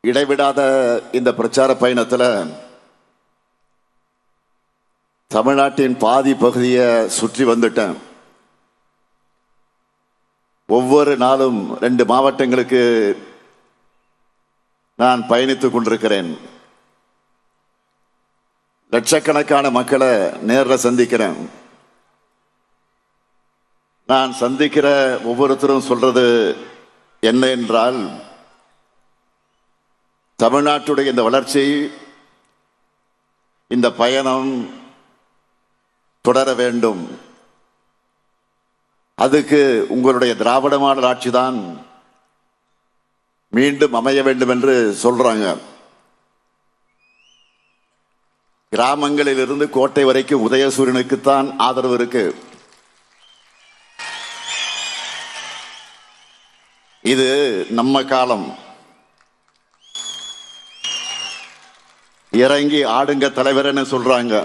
இடைவிடாத இந்த பிரச்சார பயணத்தில் தமிழ்நாட்டின் பாதி பகுதியை சுற்றி வந்துட்டேன். ஒவ்வொரு நாளும் 2 மாவட்டங்களுக்கு நான் பயணித்துக் கொண்டிருக்கிறேன். லட்சக்கணக்கான மக்களை நேரில் சந்திக்கிறேன். நான் சந்திக்கிற ஒவ்வொருத்தரும் சொல்றது என்ன என்றால், தமிழ்நாட்டுடைய இந்த வளர்ச்சி, இந்த பயணம் தொடர வேண்டும். அதுக்கு உங்களுடைய திராவிட மாடல் ஆட்சி தான் மீண்டும் அமைய வேண்டும் என்று சொல்றாங்க. கிராமங்களில் இருந்து கோட்டை வரைக்கும் உதயசூரியனுக்குத்தான் ஆதரவு இருக்கு. இது நம்ம காலம். இறங்கி ஆடுங்க தலைவர்னு சொல்றாங்க.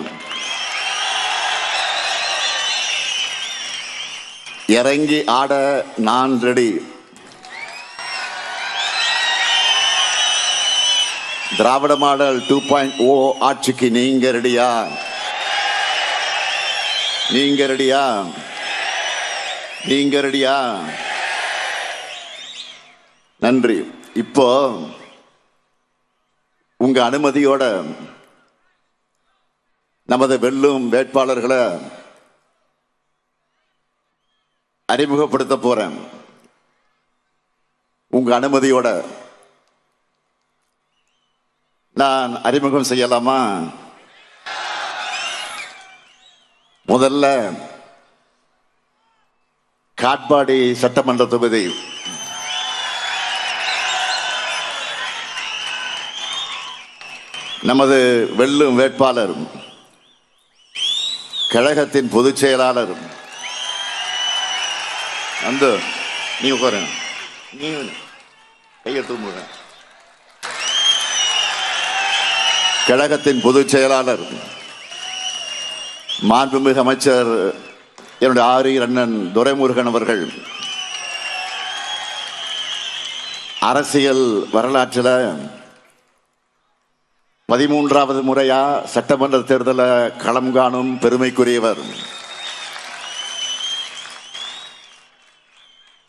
இறங்கி ஆட நான் ரெடி. திராவிட மாடல் 2.0 ஆட்சிக்கு நீங்க ரெடியா? நீங்க ரெடியா? நீங்க ரெடியா? நன்றி. இப்போ உங்க அனுமதியோட நமது வெல்லும் வேட்பாளர்களை அறிமுகப்படுத்த போறேன். உங்க அனுமதியோட நான் அறிமுகம் செய்யலாமா? முதல்ல காட்பாடி சட்டமன்ற தொகுதி நமது வெல்லும் வேட்பாளர், கழகத்தின் பொதுச் செயலாளர் நீ உட்காரு, நீ கையை தூங்குங்க. கழகத்தின் பொதுச் செயலாளர், மாண்புமிகு அமைச்சர் என்னுடைய ஆரியர் அண்ணன் துரைமுருகன் அவர்கள் அரசியல் வரலாற்றில் 13வது முறையா சட்டமன்ற தேர்தல களம் காணும் பெருமைக்குரியவர்.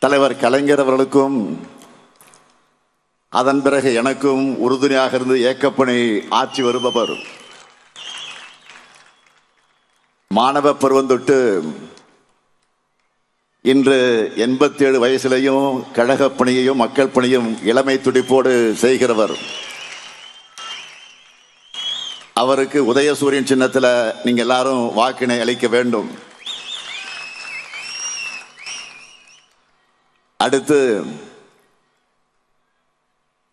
தலைவர் கலைஞர் அவர்களுக்கும் அதன் பிறகு எனக்கும் உறுதுணையாக இருந்து இயக்கப்பணி ஆற்றி வருபவர். மாணவ பருவம் தொட்டு இன்று 87 வயசிலையும் கழக பணியையும் மக்கள் பணியும் இளமை துடிப்போடு செய்கிறவர். அவருக்கு உதயசூரியன் சின்னத்தில் நீங்க எல்லாரும் வாக்கினை அளிக்க வேண்டும். அடுத்து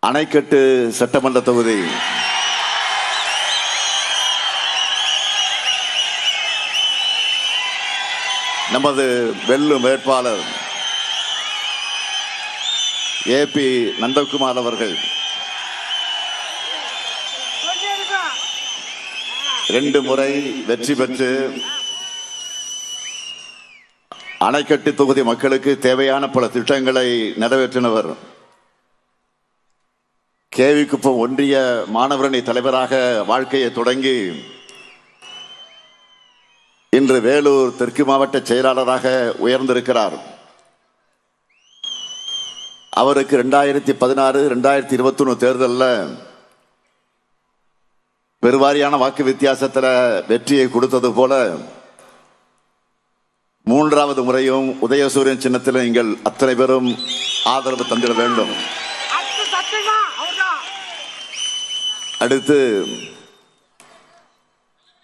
அணைக்கட்டு சட்டமன்ற தொகுதி நமது வெல்லும் வேட்பாளர் AP நந்தகுமார் அவர்கள் 2 முறை வெற்றி பெற்று அணைக்கட்டு தொகுதி மக்களுக்கு தேவையான பல திட்டங்களை நிறைவேற்றினவர். கேவிக்குப்பம் ஒன்றிய மாணவரணி தலைவராக வாழ்க்கையை தொடங்கி இன்று வேலூர் தெற்கு மாவட்ட செயலாளராக உயர்ந்திருக்கிறார். அவருக்கு 2016, 2021 தேர்தலில் பெருவாரியான வாக்கு வித்தியாசத்தில் வெற்றியை கொடுத்தது போல 3வது முறையும் உதயசூரியன் சின்னத்தில் நீங்கள் அத்தனை பேரும் ஆதரவு தந்திட வேண்டும். அடுத்து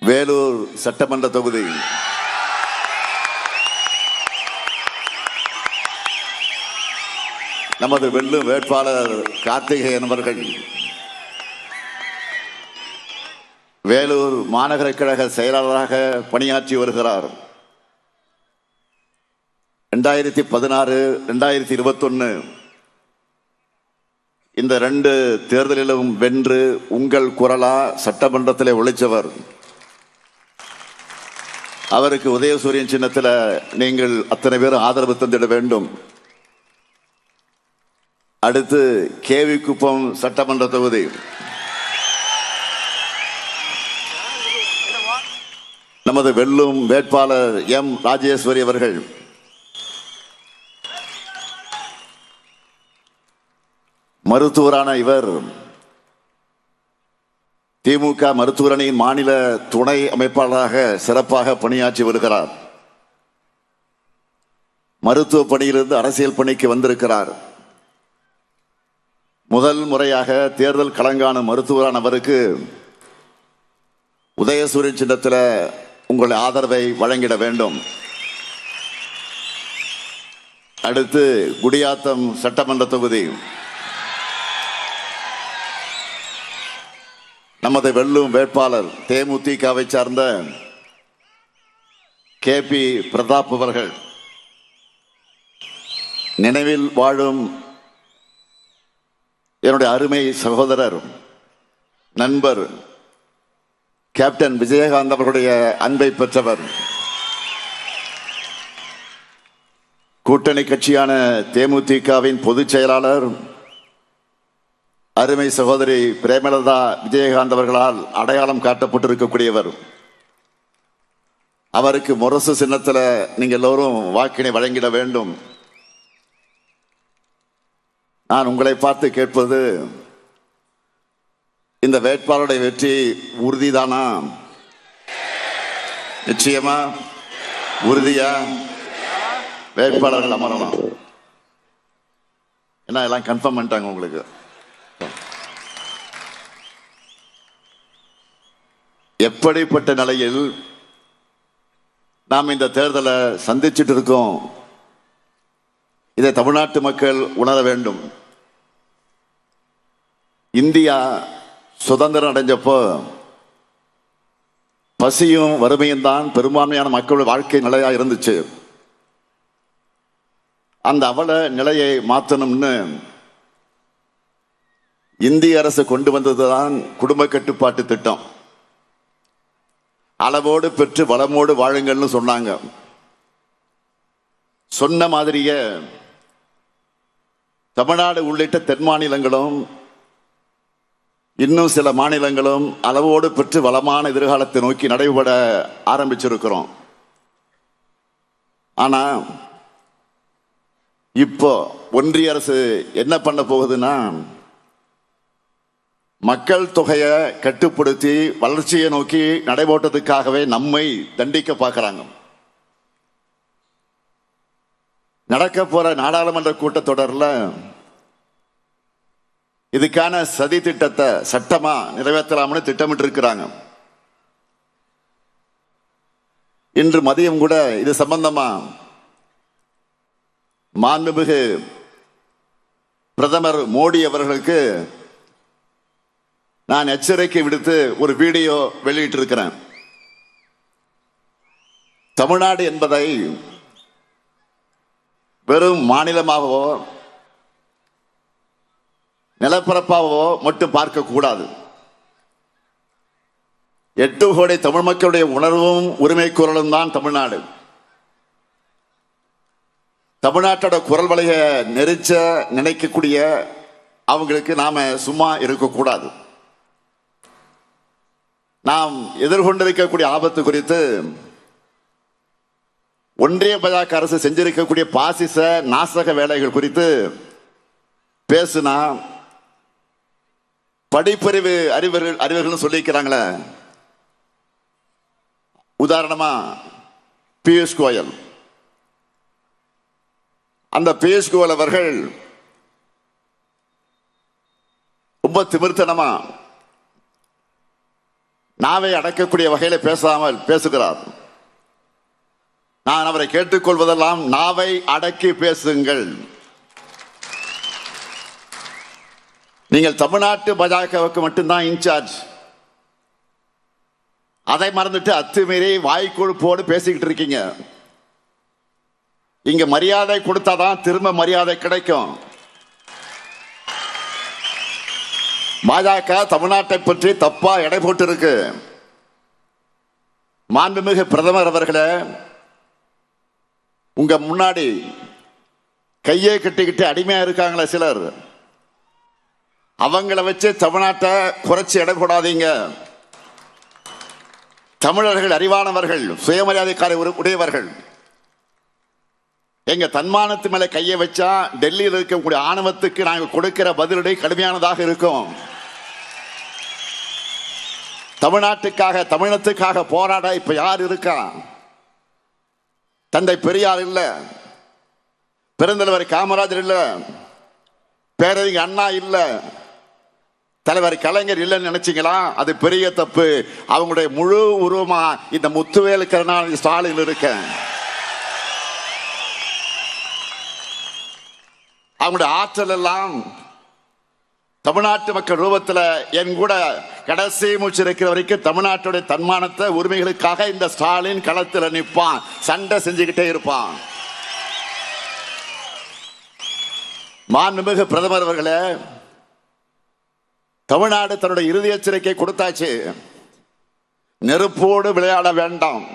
வேலூர் சட்டமன்ற தொகுதி நமது வெல்லும் வேட்பாளர் கார்த்திகேயன் அவர்கள் வேலூர் மாநகர கழக செயலாளராக பணியாற்றி வருகிறார். 2016, 2021 இந்த 2 தேர்தலிலும் வென்று உங்கள் குரலா சட்டமன்றத்தில் ஒழிச்சவர். அவருக்கு உதயசூரியன் சின்னத்தில் நீங்கள் அத்தனை பேரும் ஆதரவு தந்திட வேண்டும். அடுத்து கேவி குப்பம் சட்டமன்ற தொகுதி நமது வெல்லும் வேட்பாளர் எம் ராஜேஸ்வரி அவர்கள். மருத்துவரான இவர் திமுக மருத்துவர் அணியின் மாநில துணை அமைப்பாளராக சிறப்பாக பணியாற்றி வருகிறார். மருத்துவ பணியிலிருந்து அரசியல் பணிக்கு வந்திருக்கிறார். முதல் முறையாக தேர்தல் களங்காணும் மருத்துவரான அவருக்கு உதயசூரியன் சின்னத்தில் உங்கள் ஆதரவை வழங்கிட வேண்டும். அடுத்து குடியாத்தம் சட்டமன்ற தொகுதி நமது வெல்லும் வேட்பாளர் தேமுதிகவை சார்ந்த KP பிரதாப் அவர்கள். நினைவில் வாழும் என்னுடைய அருமை சகோதரர் நண்பர் கேப்டன் விஜயகாந்த் அவர்களுடைய அன்பை பெற்றவர். கூட்டணி கட்சியான தேமுதிகவின் பொதுச் செயலாளர் அருமை சகோதரி பிரேமலதா விஜயகாந்த் அவர்களால் அடையாளம் காட்டப்பட்டிருக்கக்கூடியவர். அவருக்கு முரசு சின்னத்தில் நீங்கள் எல்லோரும் வாக்கினை வழங்கிட வேண்டும். நான் உங்களை பார்த்து கேட்பது, இந்த வேட்பாளருடைய வெற்றி உறுதிதானா? நிச்சயமா உறுதியா? வேட்பாளர்கள் அமரணும். என்ன எல்லாம் கன்ஃபார்ம் பண்ணிட்டாங்க உங்களுக்கு? எப்படிப்பட்ட நிலையில் நாம் இந்த தேர்தலை சந்திச்சுட்டு இருக்கோம், இதை தமிழ்நாட்டு மக்கள் உணர வேண்டும். இந்தியா சுதந்திரம் அடைஞ்சப்போ பசியும் வறுமையும் தான் பெரும்பான்மையான மக்களுடைய வாழ்க்கை நிலையா இருந்துச்சு. அந்த அவல நிலையை மாற்றணும்னு இந்திய அரசு கொண்டு வந்ததுதான் குடும்ப கட்டுப்பாட்டு திட்டம். அளவோடு பெற்று வளமோடு வாழுங்கள்னு சொன்னாங்க. சொன்ன மாதிரியே தமிழ்நாடு உள்ளிட்ட தென் மாநிலங்களும் இன்னும் சில மாநிலங்களும் அளவோடு பெற்று வளமான எதிர்காலத்தை நோக்கி நடைபெற ஆரம்பிச்சிருக்கிறோம். ஆனா இப்போ ஒன்றிய அரசு என்ன பண்ண போகுதுன்னா, மக்கள் தொகையை கட்டுப்படுத்தி வளர்ச்சியை நோக்கி நடைபோட்டதுக்காகவே நம்மை தண்டிக்க பார்க்கிறாங்க. நடக்க போற நாடாளுமன்ற கூட்டத்தொடரில் இதுக்கான சதி திட்டத்தை சட்டமா நிறைவேற்றலாம்னு திட்டமிட்டு இருக்கிறாங்க. இன்று மதியம் கூட இது சம்பந்தமா மாண்புமிகு பிரதமர் மோடி அவர்களுக்கு நான் எச்சரிக்கை விடுத்து ஒரு வீடியோ வெளியிட்டிருக்கிறேன். தமிழ்நாடு என்பதை வெறும் மாநிலமாகவோ நிலப்பரப்பாகவோ மட்டும் பார்க்க கூடாது. 8 கோடி தமிழ் மக்களுடைய உணர்வும் உரிமை குரலும் தான் தமிழ்நாடு. தமிழ்நாட்டோட குரல் வலையை நெரிச்ச நினைக்கக்கூடிய அவங்களுக்கு நாம சும்மா இருக்கக்கூடாது. நாம் எதிர்கொண்டிருக்கக்கூடிய ஆபத்து குறித்து ஒன்றிய பாஜக அரசு செஞ்சிருக்கக்கூடிய பாசிச நாசக வேலைகள் குறித்து பேசுனா படிப்பறிவு அறிவர்கள் சொல்லிக்கிறாங்களே. உதாரணமா பியூஷ் கோயல். அந்த பியூஷ் கோயல் அவர்கள் ரொம்ப திமிர்த்தனமா நாவை அடக்கக்கூடிய வகையில பேசாமல் பேசுகிறார். நான் அவரை கேட்டுக்கொள்வதெல்லாம் நாவை அடக்கி பேசுங்கள். நீங்கள் தமிழ்நாட்டு பாஜகவுக்கு மட்டும்தான் இன்சார்ஜ். அதை மறந்துட்டு அத்துமீறி வாய்க்கொழுப்போடு பேசிக்கிட்டு இருக்கீங்க. இங்க மரியாதை கொடுத்தாதான் திரும்ப மரியாதை கிடைக்கும். பாஜக தமிழ்நாட்டை பற்றி தப்பா எடை போட்டு இருக்கு. மாண்புமிகு பிரதமர் அவர்களே, உங்க முன்னாடி கையை கட்டிக்கிட்டு அடிமையா இருக்காங்களே சிலர், அவங்கள வச்சு தமிழ்நாட்டை குறைச்சி எடை போடாதீங்க. தமிழர்கள் அறிவானவர்கள், சுயமரியாதைக்கார உடையவர்கள். எங்க தன்மானத்து மேல கையை வச்சா டெல்லியில் இருக்கக்கூடிய ஆணவத்துக்கு நாங்கள் கொடுக்கிற பதிலடி கடுமையானதாக இருக்கும். தமிழ்நாட்டுக்காக தமிழத்துக்காக போராட இப்ப யார் இருக்கா? தந்தை பெரியார் இல்ல, பெருந்தலைவர் காமராஜர் இல்ல, பேரறிஞர் அண்ணா இல்ல, தலைவர் கலைஞர் இல்லைன்னு நினைச்சீங்களா? அது பெரிய தப்பு. அவங்களுடைய முழு உருவமா இந்த முத்துவேல் கருணாநிதி ஸ்டாலின் இருக்க. அவங்களுடைய ஆற்றல் எல்லாம் தமிழ்நாட்டு மக்கள் ரூபத்தில் என் கூட கடைசி மூச்சு இருக்கிற வரைக்கும் தமிழ்நாட்டுடைய தன்மானத்தை உரிமைகளுக்காக இந்த ஸ்டாலின் களத்தில் நிற்பான், சண்டை செஞ்சுக்கிட்டே இருப்பான். மாண்புமிகு பிரதமர் அவர்களே, தமிழ்நாடு தன்னுடைய இறுதி எச்சரிக்கை கொடுத்தாச்சு. நெருப்போடு விளையாட வேண்டாம்.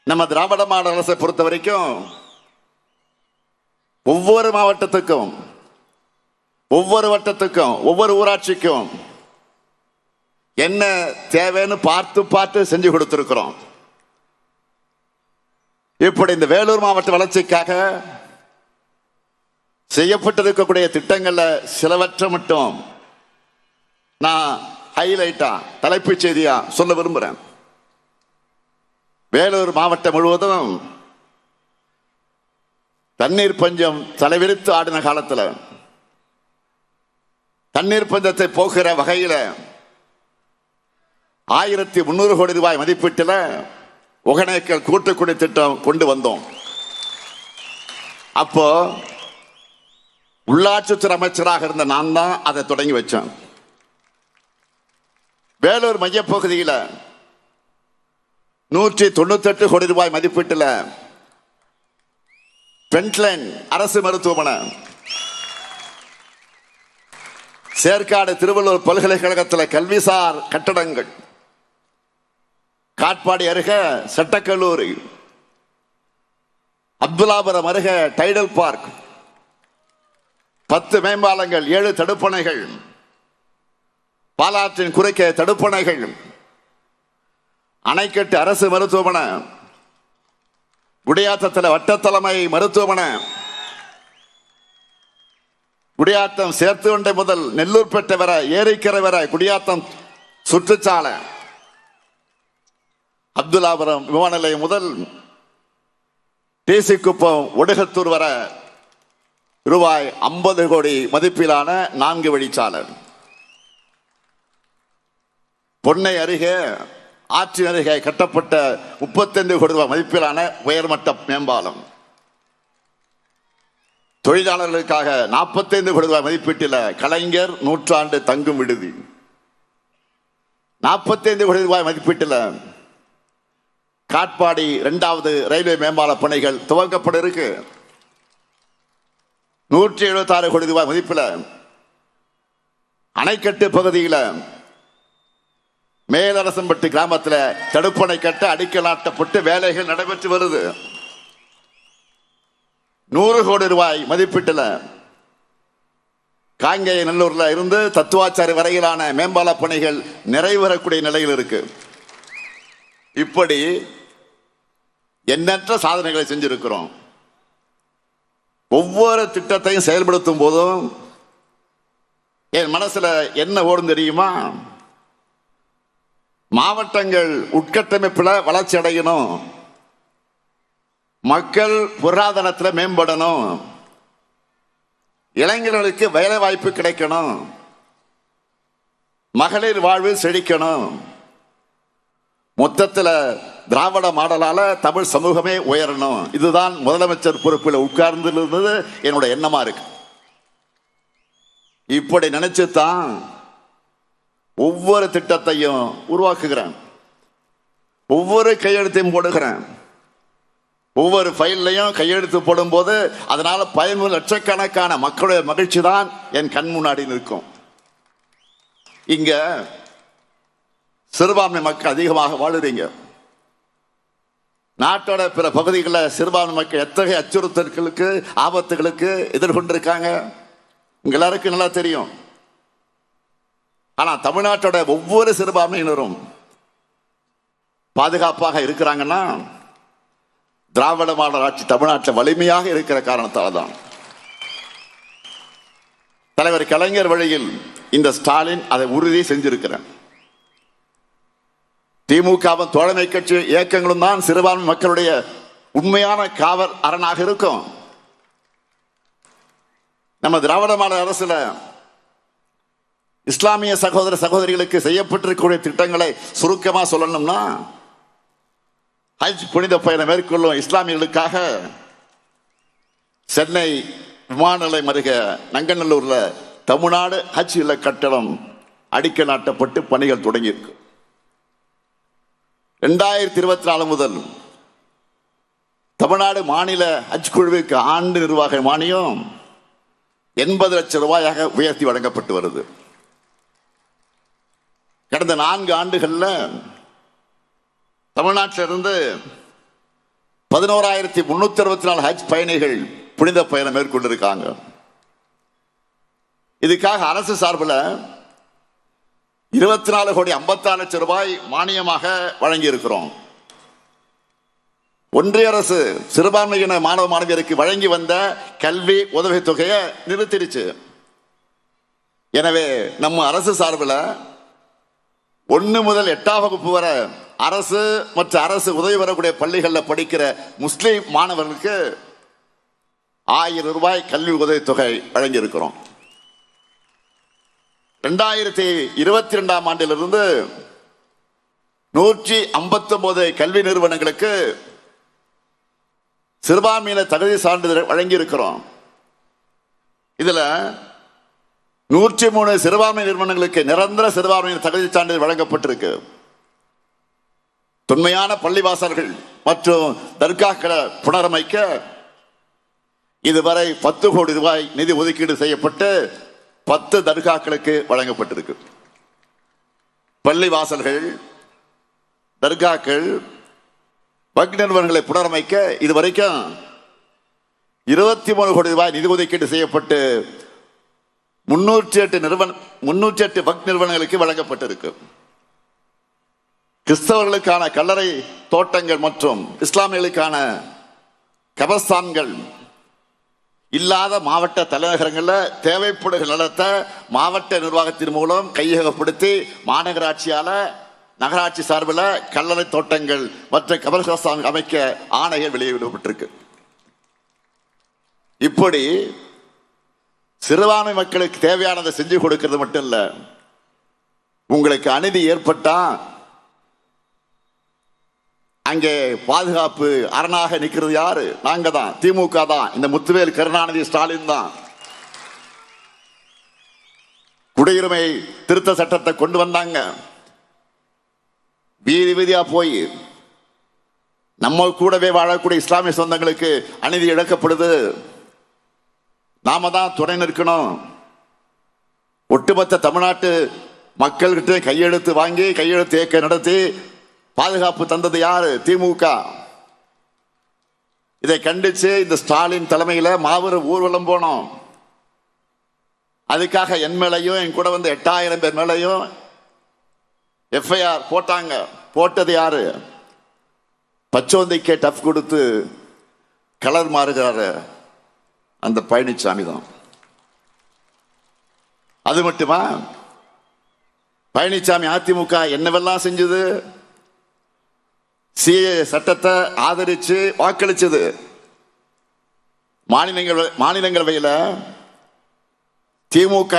நம்ம திராவிட மாடல் அரசை பொறுத்த வரைக்கும் ஒவ்வொரு மாவட்டத்துக்கும், ஒவ்வொரு வட்டத்துக்கும், ஒவ்வொரு ஊராட்சிக்கும் என்ன தேவைன்னு பார்த்து பார்த்து செஞ்சு கொடுத்திருக்கிறோம். இப்படி இந்த வேலூர் மாவட்ட வளர்ச்சிக்காக செய்யப்பட்டிருக்கக்கூடிய திட்டங்கள்ல சிலவற்றை மட்டும் நான் ஹைலைட்டா தலைப்புச் செய்தியா சொல்ல விரும்புறேன். வேலூர் மாவட்டம் முழுவதும் தண்ணீர் பஞ்சம் தலைவிரித்து ஆடின காலத்தில் தண்ணீர் பஞ்சத்தை போக்குற வகையில் 1300 கோடி ரூபாய் மதிப்பீட்டில் ஒகேனக்கல் கூட்டுக்குடி திட்டம் கொண்டு வந்தோம். அப்போ உள்ளாட்சித்துறை அமைச்சராக இருந்த நான் தான் அதை தொடங்கி வச்சேன். வேலூர் மையப்பகுதியில் 198 கோடி ரூபாய் மதிப்பீட்டில் பென்ட்லைன் அரசு மருத்துவமனை, சேர்க்காடு திருவள்ளூர் பல்கலைக்கழகத்தில் கல்விசார் கட்டடங்கள், காட்பாடி அருகே சட்டக்கல்லூரி, அப்துல்லாபுரம் அருகே டைடல் பார்க், 10 மேம்பாலங்கள், 7 தடுப்பணைகள், பாலாற்றின் குறுக்கே தடுப்பணைகள், அணைக்கட்டு அரசு மருத்துவமனை, குடியாத்தத்தில் வட்டத்தலைமை மருத்துவமனை, குடியாத்தம் சேர்த்துவண்டை முதல் நெல்லூர்பேட்டை வரை, ஏரிக்கரை வரை குடியாத்தம் சுற்றுச்சாலை, அப்துல்லாபுரம் விமான நிலையம் முதல் டிசி-குப்பம் ஒடுகத்தூர் வரை ரூபாய் 50 கோடி மதிப்பிலான 4 வழிச்சாலை, பொன்னை அருகே ஆற்றின் அருகே கட்டப்பட்ட 35 கோடி ரூபாய் மதிப்பிலான உயர்மட்ட மேம்பாலம், தொழிலாளர்களுக்காக 45 கோடி ரூபாய் மதிப்பீட்டில் கலைஞர் நூற்றாண்டு தங்கும் விடுதி, 45 கோடி ரூபாய் மதிப்பீட்டில் காட்பாடி 2வது ரயில்வே மேம்பால பணிகள் துவங்கப்பட இருக்கு. 176 கோடி ரூபாய் மதிப்பில் அணைக்கட்டு பகுதியில் மேலரசம்பட்டி கிராமத்தில் தடுப்பணை கட்ட அடிக்கல் நாட்டப்பட்டு வேலைகள் நடைபெற்று வருது. 100 கோடி ரூபாய் மதிப்பீட்டில் காங்கேய நல்லூர்ல இருந்து தத்துவாச்சாரி வரையிலான மேம்பால பணிகள் நிறைவேறக்கூடிய நிலையில் இருக்கு. இப்படி எண்ணற்ற சாதனைகளை செஞ்சிருக்கிறோம். ஒவ்வொரு திட்டத்தையும் செயல்படுத்தும் போதும் என் மனசுல என்ன ஓடும் தெரியுமா? மாவட்டங்கள் உட்கட்டமைப்புல வளர்ச்சி அடையணும், மக்கள் பொருளாதாரத்தில் மேம்படணும், இளைஞர்களுக்கு வேலை வாய்ப்பு கிடைக்கணும், மகளிர் வாழ்வு செழிக்கணும். மொத்தத்தில் திராவிட மாடலால தமிழ் சமூகமே உயரணும். இதுதான் முதலமைச்சர் பொறுப்பில் உட்கார்ந்திருந்தது என்னுடைய எண்ணமா இருக்கு. இப்படி நினைச்சுதான் ஒவ்வொரு திட்டத்தையும் உருவாக்குகிறேன், ஒவ்வொரு கையெழுத்தையும் போடுகிறேன். ஒவ்வொரு ஃபைல்லையும் கையெழுத்து போடும் போது அதனால பயனுள்ள லட்சக்கணக்கான மக்களுடைய மகிழ்ச்சி தான் என் கண் முன்னாடி நிற்கும். இங்க சிறுபான்மை மக்கள் அதிகமாக வாழுறீங்க. நாட்டோட பிற பகுதிகளில் சிறுபான்மை மக்கள் எத்தகைய அச்சுறுத்தல்களுக்கு ஆபத்துகளுக்கு எதிர்கொண்டிருக்காங்க. உங்க எல்லாருக்கும் நல்லா தெரியும். ஆனா தமிழ்நாட்டோட ஒவ்வொரு சிறுபான்மையினரும் பாதுகாப்பாக இருக்கிறாங்கன்னா திராவிட மாடல் ஆட்சி தமிழ்நாட்டில் வலிமையாக இருக்கிற காரணத்தால் தான். தலைவர் கலைஞர் வழியில் இந்த ஸ்டாலின் அதை உறுதி செஞ்சிருக்கிறார். திமுகவும் தோழமை கட்சி இயக்கங்களும் தான் சிறுபான்மை மக்களுடைய உண்மையான காவல் அரணாக இருக்கும். நம்ம திராவிட மாடல் அரசுல இஸ்லாமிய சகோதர சகோதரிகளுக்கு செய்யப்பட்டிருக்கக்கூடிய திட்டங்களை சுருக்கமா சொல்லணும்னா, ஹஜ் புனித பயணம் மேற்கொள்ளும் இஸ்லாமியர்களுக்காக சென்னை விமான நிலையம் அருகே நங்கநல்லூர்ல தமிழ்நாடு ஹஜ் இல்ல கட்டடம் அடிக்கல் நாட்டப்பட்டு பணிகள் தொடங்கியிருக்கு. 2024 முதல் தமிழ்நாடு மாநில ஹஜ் குழுவிற்கு ஆண்டு நிர்வாக மானியம் 80 லட்சம் ரூபாயாக உயர்த்தி வழங்கப்பட்டு வருது. கடந்த 4 ஆண்டுகள்ல தமிழ்நாட்டிலிருந்து 11,364 ஹஜ் பயணிகள் புனித பயணம் மேற்கொண்டிருக்காங்க. இதுக்காக அரசு சார்பில் 24 கோடி 56 லட்சம் ரூபாய் மானியமாக வழங்கி இருக்கிறோம். ஒன்றிய அரசு சிறுபான்மையின மாணவ மாணவியருக்கு வழங்கி வந்த கல்வி உதவித்தொகையை நிறுத்திடுச்சு. எனவே நம்ம அரசு சார்பில் 1 முதல் 8ஆம் வகுப்பு வரை அரசு மற்றும் அரசு உதவி பெறக்கூடிய பள்ளிகளில் படிக்கிற முஸ்லிம் மாணவர்களுக்கு 1000 ரூபாய் கல்வி உதவித்தொகை வழங்கி இருக்கிறோம். 2022ஆம் ஆண்டிலிருந்து 159 கல்வி நிறுவனங்களுக்கு சிறுபான்மையின தகுதி சான்றிதழ் வழங்கி இருக்கிறோம். இதுல 103 சிறுபான்மை நிறுவனங்களுக்கு நிரந்தர சிறுபான்மையின தகுதி சான்றிதழ் வழங்கப்பட்டிருக்கு. தொன்மையான பள்ளிவாசல்கள் மற்றும் தர்காக்களை புனரமைக்க இதுவரை 10 கோடி ரூபாய் நிதி ஒதுக்கீடு செய்யப்பட்டு 10 தர்காக்களுக்கு வழங்கப்பட்டிருக்கு. பள்ளிவாசல்கள், தர்காக்கள், வக்ஃப் நிறுவனங்களை புனரமைக்க இதுவரைக்கும் 23 கோடி ரூபாய் நிதி ஒதுக்கீடு செய்யப்பட்டு 308 வக்ஃப் நிறுவனங்களுக்கு வழங்கப்பட்டிருக்கு. கிறிஸ்தவர்களுக்கான கல்லறை தோட்டங்கள் மற்றும் இஸ்லாமியர்களுக்கான கபர்ஸ்தான்கள் இல்லாத மாவட்ட தலைநகரங்களில் தேவைப்படுகிற நிலத்தை மாவட்ட நிர்வாகத்தின் மூலம் கையகப்படுத்தி மாநகராட்சியால நகராட்சி சார்பில் கல்லறை தோட்டங்கள் மற்ற கபர்ஸ்தான் அமைக்க ஆணைகள் வெளியிடப்பட்டிருக்கு. இப்படி சிறுபான்மை மக்களுக்கு தேவையானதை செஞ்சு கொடுக்கிறது மட்டும் இல்ல, உங்களுக்கு அநீதி ஏற்பட்டா அங்கே பாதுகாப்பு அரணாக நிற்கிறது யாரு? நாங்க தான், திமுக தான், இந்த முத்துவேல் கருணாநிதி ஸ்டாலின் தான். குடியுரிமை திருத்த சட்டத்தை கொண்டு வந்தாங்க. வீதி வீதியா போய் நம்ம கூடவே வாழக்கூடிய இஸ்லாமிய சொந்தங்களுக்கு அநீதி இழக்கப்படுது, நாம தான் துணை நிற்கணும். ஒட்டுமொத்த தமிழ்நாட்டு மக்கள்கிட்ட கையெழுத்து வாங்கி கையெழுத்து இயக்க நடத்தி பாதுகாப்பு தந்தது யாரு? திமுக. இதை கண்டிச்சு இந்த ஸ்டாலின் தலைமையில மாபெரும் ஊர்வலம் போனோம். அதுக்காக என் மேலையும் என் கூட வந்து 8000 பேர் மேலையும் எஃப்ஐஆர் போட்டாங்க. போட்டது யாரு? பச்சோந்திக்கே டஃப் கொடுத்து கலர் மாறுகிறாரு அந்த பழனிசாமி தான். அது மட்டுமா, பழனிசாமி அதிமுக என்னவெல்லாம் செஞ்சது? சிஏ சட்டத்தை ஆதரிச்சு வாக்களிச்சது. மாநிலங்களவையில் திமுக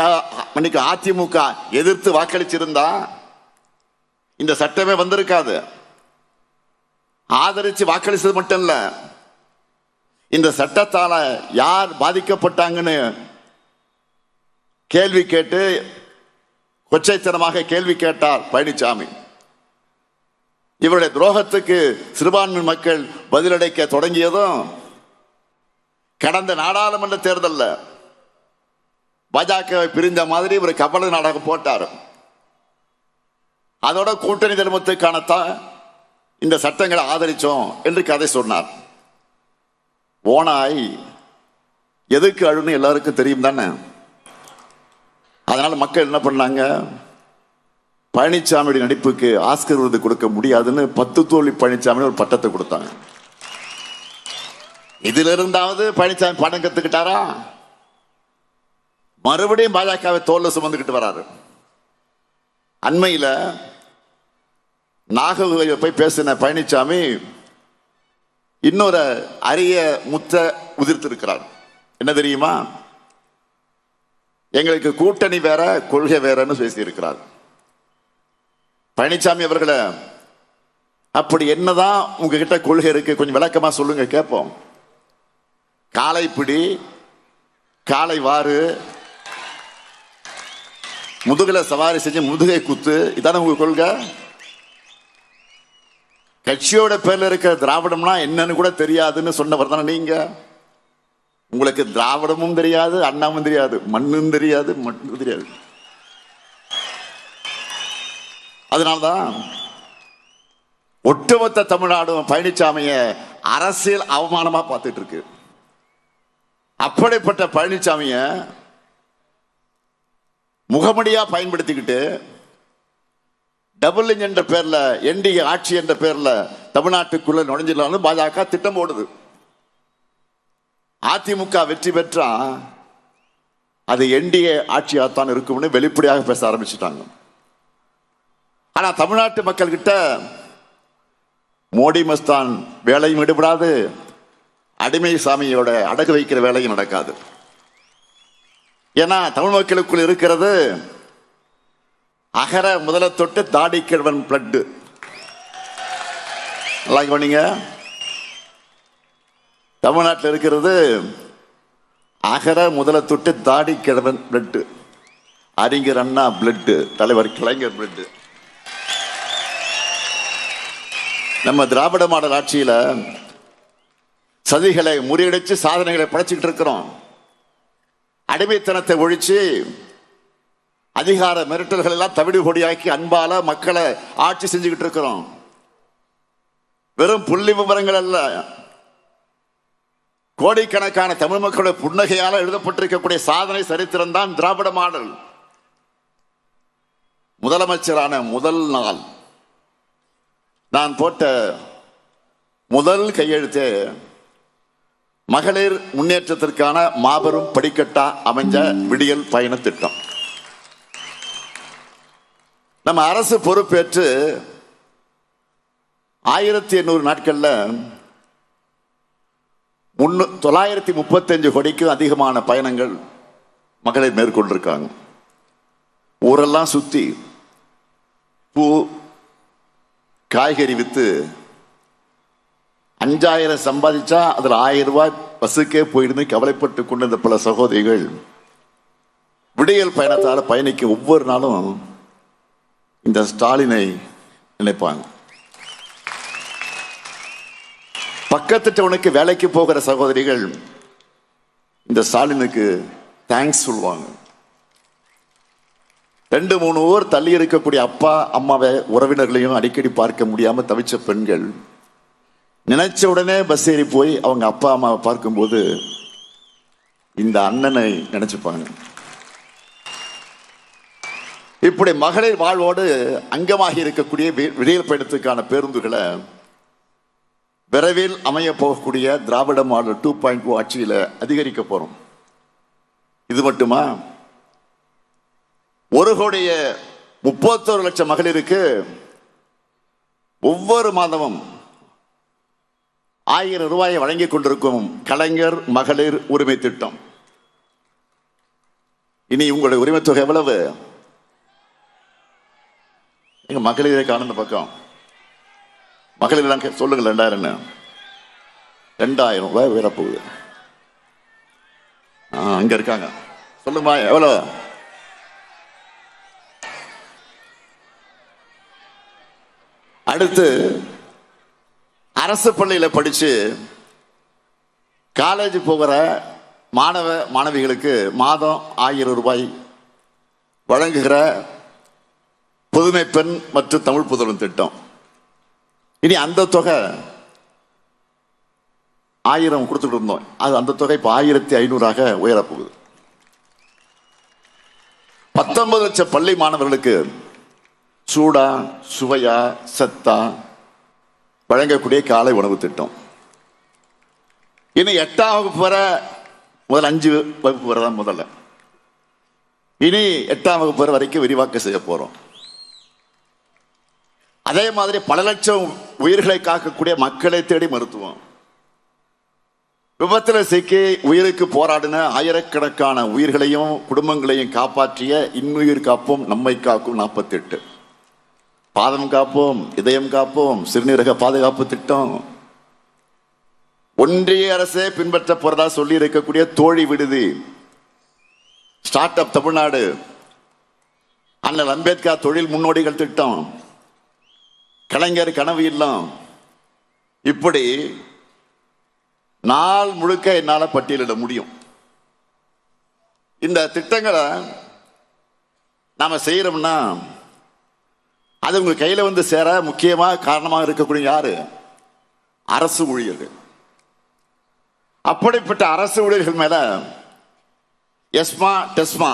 அதிமுக எதிர்த்து வாக்களிச்சிருந்தா இந்த சட்டமே வந்திருக்காது. ஆதரிச்சு வாக்களிச்சது மட்டும் இல்ல, இந்த சட்டத்தால யார் பாதிக்கப்பட்டாங்கன்னு கேள்வி கேட்டு கொச்சைத்தனமாக கேள்வி கேட்டார் பழனிசாமி. இவருடைய துரோகத்துக்கு சிறுபான்மை மக்கள் பதிலளிக்க தொடங்கியதும் கடந்த நாடாளுமன்ற தேர்தலில் பாஜகவை பிரிந்த மாதிரி ஒரு கபல நாடகம் போட்டார். அதோட கூட்டணி தர்மத்துக்கானத்தான் இந்த சட்டங்களை ஆதரிச்சோம் என்று கதை சொன்னார். ஓனாய் எதுக்கு அழுன்னு எல்லாருக்கும் தெரியும் தானே. அதனால மக்கள் என்ன பண்ணாங்க, பழனிசாமியுடைய நடிப்புக்கு ஆஸ்கர் விருது கொடுக்க முடியாதுன்னு 10 தோல்வி பழனிசாமி ஒரு பட்டத்தை கொடுத்தாங்க. இதுல இருந்தாவது பழனிசாமி படம் கத்துக்கிட்டாரா? மறுபடியும் பாஜகவை தோல்ல சுமந்துக்கிட்டு வராரு. அண்மையில நாகர்கோவில் போய் பேசின பழனிசாமி இன்னொரு அரிய முத்த உதிர்த்திருக்கிறார். என்ன தெரியுமா? எங்களுக்கு கூட்டணி வேற கொள்கை வேறன்னு பேசியிருக்கிறார். பழனிசாமி அவர்களை, அப்படி என்னதான் உங்ககிட்ட கொள்கை இருக்கு, கொஞ்சம் விளக்கமா சொல்லுங்க கேட்போம். காலை பிடி, காலை வாறு, முதுகுல சவாரி செஞ்சு முதுகை குத்து, இதான உங்க கொள்கை? கட்சியோட பேர்ல இருக்கிற திராவிடம்னா என்னன்னு கூட தெரியாதுன்னு சொன்னவர் தானே நீங்க. உங்களுக்கு திராவிடமும் தெரியாது, அண்ணாவும் தெரியாது, மண்ணும் தெரியாது, மட்டும் தெரியாது. அதனால்தான் ஒட்டுமொத்த தமிழ்நாடும் பழனிசாமிய அரசியல் அவமானமா பார்த்துட்டு இருக்கு. அப்படிப்பட்ட பழனிசாமிய முகமடியா பயன்படுத்திக்கிட்டு டபுள் என்ற பேர்ல, என்டிஏ ஆட்சி என்ற பேர்ல தமிழ்நாட்டுக்குள்ள நுழைஞ்சிடலாம்னு பாஜக திட்டம் போடுது. அதிமுக வெற்றி பெற்றா அது என்டிஏ ஆட்சியாகத்தான் இருக்கும்னு வெளிப்படையாக பேச ஆரம்பிச்சுட்டாங்க. ஆனா தமிழ்நாட்டு மக்கள் கிட்ட மோடி மஸ்தான் வேலையும் ஈடுபடாது, அடிமை சாமியோட அடகு வைக்கிற வேலையும் நடக்காது. ஏன்னா தமிழ் மக்களுக்குள் இருக்கிறது அகர முதல தொட்டு தாடி கிழவன் பிளட். நல்லா கவனிங்க, தமிழ்நாட்டில் இருக்கிறது அகர முதல தொட்டு தாடி கிழவன் பிளட். அறிஞர் அண்ணா பிளட், தலைவர் கலைஞர் பிளட். நம்ம திராவிட மாடல் ஆட்சியில சதிகளை முறியடிச்சு சாதனைகளை படைச்சுக்கிட்டு இருக்கிறோம். அடிமைத்தனத்தை ஒழிச்சு அதிகார மிரட்டல்கள் எல்லாம் தவிடு கொடியாக்கி அன்பால மக்களை ஆட்சி செஞ்சுக்கிட்டு இருக்கிறோம். வெறும் புள்ளி விவரங்கள் அல்ல, கோடிக்கணக்கான தமிழ் மக்களுடைய புன்னகையால் எழுதப்பட்டிருக்கக்கூடிய சாதனை சரித்திரம் தான் திராவிட மாடல். முதலமைச்சரான முதல் நாள் நான் போட்ட முதல் கையெழுத்து மகளிர் முன்னேற்றத்திற்கான மாபெரும் படிக்கட்டா அமைஞ்ச விடியல் பயண திட்டம். நம்ம அரசு பொறுப்பேற்று 1800 நாட்கள்ல 935 கோடிக்கும் அதிகமான பயணங்கள் மகளிர் மேற்கொண்டிருக்காங்க. ஊரெல்லாம் சுத்தி பூ காய்கறி வித்து 5000 சம்பாதிச்சா அதுல 1000 ரூபாய் பஸ்ஸுக்கே போயிருந்து கவலைப்பட்டு கொண்டிருந்த பல சகோதரிகள் விடியல் பயணத்தால் பயணிக்க ஒவ்வொரு நாளும் இந்த ஸ்டாலினை நினைப்பாங்க. பக்கத்துட்டவனுக்கு வேலைக்கு போகிற சகோதரிகள் இந்த ஸ்டாலினுக்கு தேங்க்ஸ் சொல்லுவாங்க. 2-3 ஊர் தள்ளி இருக்கக்கூடிய அப்பா அம்மாவை உறவினர்களையும் அடிக்கடி பார்க்க முடியாம தவிச்ச பெண்கள் நினைச்ச உடனே பஸ் ஏறி போய் அவங்க அப்பா அம்மாவை பார்க்கும்போது இந்த அண்ணனை நினைச்சுப்பாங்க. இப்படி மகளிர் வாழ்வோடு அங்கமாகி இருக்கக்கூடிய விடியல் பயணத்துக்கான பேருந்துகளை விரைவில் அமைய போகக்கூடிய திராவிட மாடல் 2.0 ஆட்சியில அதிகரிக்க போறோம். இது மட்டுமா, 1,31,00,000 மகளிருக்கு ஒவ்வொரு மாதமும் 1000 ரூபாயை வழங்கிக் கொண்டிருக்கும் கலைஞர் மகளிர் உரிமை திட்டம். இனி உங்களுடைய உரிமை தொகை எவ்வளவு? எங்க மகளிரை காணும் பக்கம் மகளிர் சொல்லுங்க. 2000 ரூபாய் உயரப்போகுது. அங்க இருக்காங்க, சொல்லுமா எவ்வளவு? அடுத்து அரசு பள்ளியில படிச்சு காலேஜ் போகிற மாணவ மாணவிகளுக்கு மாதம் 1000 ரூபாய் வழங்குகிற புதுமை பெண் மற்றும் தமிழ் புதல்வன் திட்டம். இனி அந்த தொகை 1000 கொடுத்துட்டு இருந்தோம், அது அந்த தொகை இப்ப 1500 உயரப்போகுது. 19 லட்சம் பள்ளி மாணவர்களுக்கு சூடா சுவையா சத்தா வழங்கக்கூடிய காலை உணவு திட்டம். இனி 8ஆம் வகுப்பு வர முதல் 5 வகுப்பு வரை தான் முதல்ல. இனி 8ஆம் வகுப்பு வரை வரைக்கும் விரிவாக்கம் செய்ய போறோம். அதே மாதிரி பல லட்சம் உயிர்களை காக்கக்கூடிய மக்களை தேடி மருத்துவம். விபத்தில் சிக்கி உயிருக்கு போராடின ஆயிரக்கணக்கான உயிர்களையும் குடும்பங்களையும் காப்பாற்றிய இன்னுயிர் காப்போம் நம்மை காக்கும் 48. பாதம் காப்போம் இதயம் காப்போம் சிறுநீரக பாதுகாப்பு திட்டம். ஒன்றிய அரசே பின்பற்ற போறதா சொல்லி இருக்கக்கூடிய தோழி விடுதி, ஸ்டார்ட் அப் தமிழ்நாடு, அண்ணல் அம்பேத்கர் தொழில் முன்னோடிகள் திட்டம், கலைஞர் கனவு இல்லம், இப்படி நாள் முழுக்க என்னால பட்டியலிட முடியும். இந்த திட்டங்களை நாம செய்யறோம்னா அது உங்க கையில வந்து சேர முக்கியமா காரணமாக இருக்கக்கூடிய யாரு? அரசு ஊழியர்கள். அப்படிப்பட்ட அரசு ஊழியர்கள் மேல எஸ்மா டெஸ்மா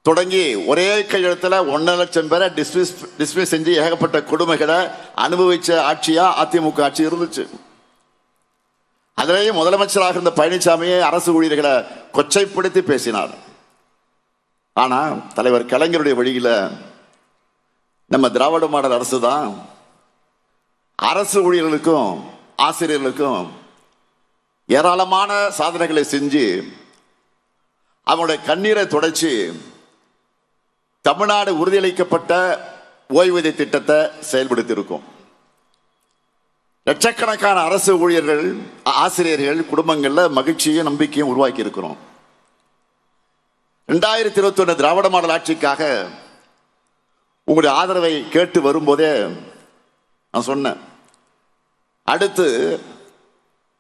தொடங்கி ஒரே கையெழுத்துல 1.5 லட்சம் பேரை டிஸ்மிஸ் செஞ்சு ஏகப்பட்ட கொடுமைகளை அனுபவிச்ச ஆட்சியா அதிமுக ஆட்சி இருந்துச்சு. அதிலேயே முதலமைச்சராக இருந்த பழனிசாமியை அரசு ஊழியர்களை கொச்சைப்படுத்தி பேசினார். ஆனா தலைவர் கலைஞருடைய வழியில நம்ம திராவிட மாடல் அரசு தான் அரசு ஊழியர்களுக்கும் ஆசிரியர்களுக்கும் ஏராளமான சாதனைகளை செஞ்சு அவனுடைய கண்ணீரை துடைச்சி தமிழ்நாடு உறுதியளிக்கப்பட்ட ஓய்வூதிய திட்டத்தை செயல்படுத்தி இருக்கும். லட்சக்கணக்கான அரசு ஊழியர்கள் ஆசிரியர்கள் குடும்பங்கள்ல மகிழ்ச்சியும் நம்பிக்கையும் உருவாக்கி இருக்கிறோம். 2021 திராவிட மாடல் ஆட்சிக்காக உங்களுடைய ஆதரவை கேட்டு வரும்போதே நான் சொன்னேன், அடுத்து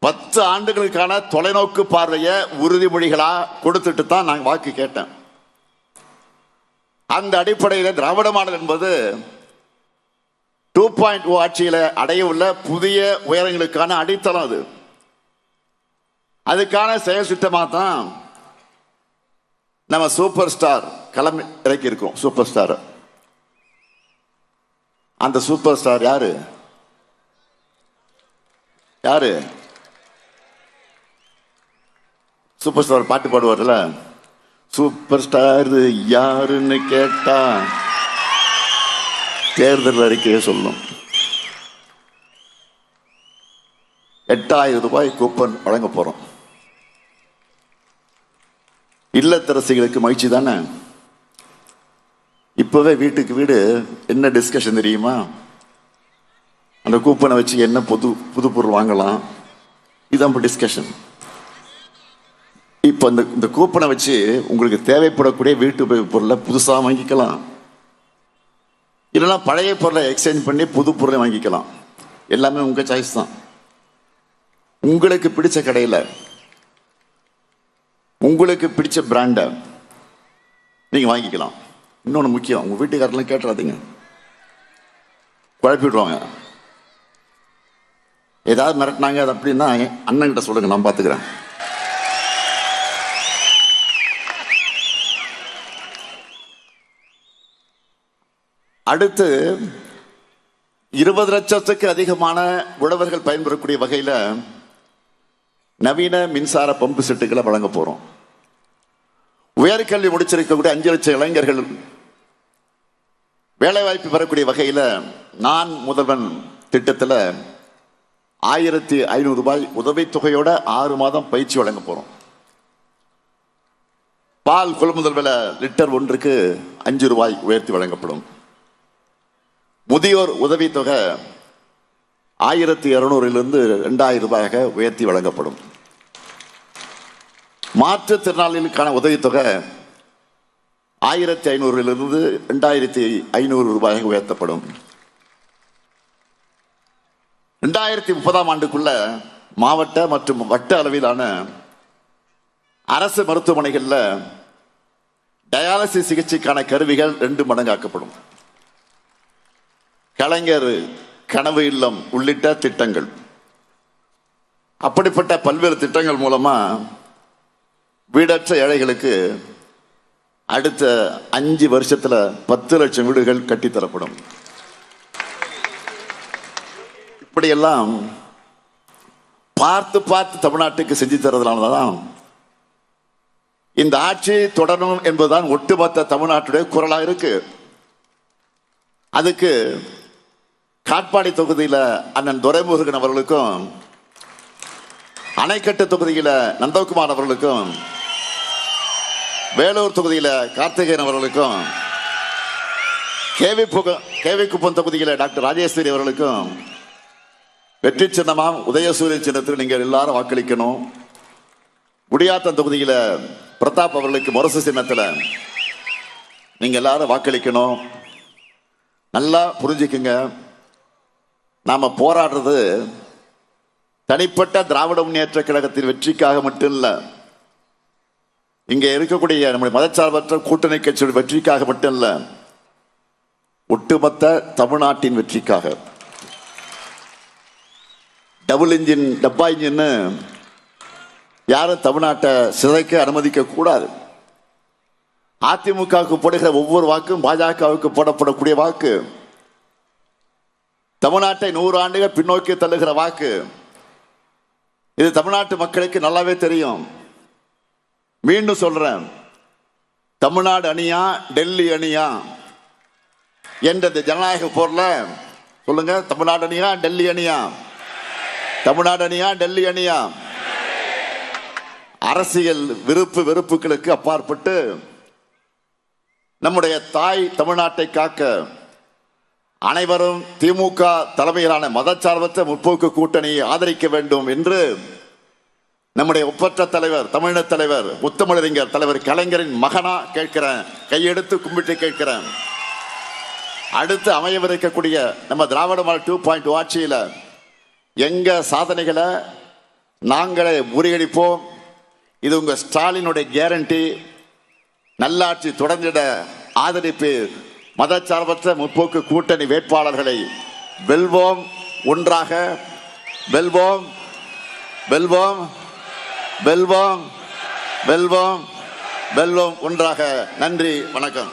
10 ஆண்டுகளுக்கான தொலைநோக்கு பார்வைய உறுதிமொழிகளா கொடுத்துட்டு தான் நான் வாக்கு கேட்டேன். அந்த அடிப்படையில் திராவிட மாடல் என்பது 2.0 ஆட்சியில அடைய உள்ள புதிய உயரங்களுக்கான அடித்தளம். அதுக்கான செயல் திட்டமாக தான் நம்ம சூப்பர் ஸ்டார் களம் இறக்கி இருக்கோம். சூப்பர் ஸ்டார், அந்த சூப்பர் ஸ்டார் யாரு? யாரு? சூப்பர் ஸ்டார் பாட்டு பாடுவார்ல, சூப்பர் ஸ்டார் யாருன்னு கேட்டா தேர்தல் அறிக்கையை சொல்லும். 8000 ரூபாய் கூப்பன் வழங்க போறோம். இல்லத்தரசிகளுக்கு மகிழ்ச்சி தானே. இப்பவே வீட்டுக்கு வீடு என்ன டிஸ்கஷன் தெரியுமா? அந்த கூப்பனை வச்சு என்ன புது பொருள் வாங்கலாம், இதுதான் டிஸ்கஷன். இப்ப இந்த கூப்பனை வச்சு உங்களுக்கு தேவைப்படக்கூடிய வீட்டு உபயோக பொருளை புதுசா வாங்கிக்கலாம், இல்லைன்னா பழைய பொருளை எக்ஸ்சேஞ்ச் பண்ணி புது பொருளை வாங்கிக்கலாம். எல்லாமே உங்க சாய்ஸ் தான். உங்களுக்கு பிடிச்ச கடையில் உங்களுக்கு பிடிச்ச பிராண்டை நீங்க வாங்கிக்கலாம். இன்னொன்று முக்கியம், உங்க வீட்டுக்காரெல்லாம் கேட்டுறாதீங்க, குழப்பிடுவாங்க. ஏதாவது மிரட்டினாங்க அது அப்படின்னா அண்ணன் கிட்ட சொல்லுங்க, நான் பார்த்துக்கிறேன். அடுத்து 20 லட்சத்துக்கு அதிகமான உழவர்கள் பயன்பெறக்கூடிய வகையில் நவீன மின்சார பம்பு செட்டுகளை வழங்க போறோம். உயர்கல்வி முடிச்சிருக்கக்கூடிய 5 லட்சம் இளைஞர்கள் வேலைவாய்ப்பு பெறக்கூடிய வகையில் நான் முதல்வன் திட்டத்தில் 1500 ரூபாய் உதவித்தொகையோட 6 மாதம் பயிற்சி வழங்க போறோம். பால் கொள்முதல் விலை லிட்டர் ஒன்றுக்கு 5 ரூபாய் உயர்த்தி வழங்கப்படும். முதியோர் உதவித்தொகை 1200 2000 ரூபாயாக உயர்த்தி வழங்கப்படும். மாற்றுத்திறனாளிகளுக்கான உதவித்தொகை 1500 2500 ரூபாயாக உயர்த்தப்படும். 2030ஆம் ஆண்டுக்குள்ள மாவட்ட மற்றும் வட்ட அளவிலான அரசு மருத்துவமனைகளில் டயாலிசிஸ் சிகிச்சைக்கான கருவிகள் 2 மடங்காக்கப்படும். கலைஞர் கனவு இல்லம் உள்ளிட்ட திட்டங்கள், அப்படிப்பட்ட பல்வேறு திட்டங்கள் மூலமா வீடற்ற ஏழைகளுக்கு அடுத்த 5 வருஷத்துல 10 லட்சம் வீடுகள் கட்டித்தரப்படும். இப்படியெல்லாம் பார்த்து பார்த்து தமிழ்நாட்டுக்கு செஞ்சு தரதுனாலதான் இந்த ஆட்சி தொடரும் என்பதுதான் ஒட்டுமொத்த தமிழ்நாட்டுடைய குரலா இருக்கு. அதுக்கு காட்பாடி தொகுதியில அண்ணன் துரைமுருகன் அவர்களுக்கும், அணைக்கட்டு தொகுதியில நந்தகுமார் அவர்களுக்கும், வேலூர் தொகுதியில கார்த்திகேயன் அவர்களுக்கும், கேவி குப்பம் தொகுதியில டாக்டர் ராஜேஸ்வரி அவர்களுக்கும் வெற்றி சின்னமாம் உதயசூரிய சின்னத்தில் நீங்கள் எல்லாரும் வாக்களிக்கணும். குடியாத்தம் தொகுதியில பிரதாப் அவர்களுக்கு முரசு சின்னத்தில் நீங்க எல்லாரும் வாக்களிக்கணும். நல்லா புரிஞ்சுக்குங்க, நாம போராடுறது தனிப்பட்ட திராவிட முன்னேற்ற கழகத்தின் வெற்றிக்காக மட்டும் இல்ல, இங்க இருக்கக்கூடிய நம்முடைய மதச்சார்பற்ற கூட்டணி கட்சியோட வெற்றிக்காக மட்டும் இல்ல, ஒட்டுமொத்த தமிழ்நாட்டின் வெற்றிக்காக. டபுள் இன்ஜின் டப்பா இன்ஜின்னு யாரும் தமிழ்நாட்டை சிதைக்க அனுமதிக்க கூடாது. அதிமுகவுக்கு போடுகிற ஒவ்வொரு வாக்கும் பாஜகவுக்கு போடப்படக்கூடிய வாக்கு, தமிழ்நாட்டை 100 ஆண்டுகள் பின்னோக்கி தள்ளுகிற வாக்கு. இது தமிழ்நாட்டு மக்களுக்கு நல்லாவே தெரியும். மீண்டும் சொல்றேன், தமிழ்நாடு அணியா டெல்லி அணியா என்ற ஜனநாயக போர்ல சொல்லுங்க, தமிழ்நாடு அணியா டெல்லி அணியா? தமிழ்நாடு அணியா டெல்லி அணியா? அரசியல் விருப்பு வெறுப்புகளுக்கு அப்பாற்பட்டு நம்முடைய தாய் தமிழ்நாட்டை காக்க அனைவரும் திமுக தலைமையிலான மதச்சார்பற்ற முற்போக்கு கூட்டணியை ஆதரிக்க வேண்டும் என்று நம்முடைய ஒப்பற்ற தலைவர், தமிழக தலைவர், முத்தமிழறிஞர் தலைவர் கலைஞரின் மகனா கேட்கிறேன், கையெடுத்து கும்பிட்டு கேட்கிறேன். அடுத்து அமையவிருக்கக்கூடிய நம்ம திராவிட மாடல் 2.0 ஆட்சியில எங்க சாதனைகளை நாங்களே முறியடிப்போம். இது உங்க ஸ்டாலினுடைய கேரண்டி. நல்லாட்சி தொடர்ந்திட ஆதரிப்பு. மதச்சார்பற்ற முற்போக்கு கூட்டணி வேட்பாளர்களை வெல்வோம், ஒன்றாக வெல்வோம், வெல்வோம், வெல்வோம், வெல்வோம், வெல்வோம், ஒன்றாக. நன்றி, வணக்கம்.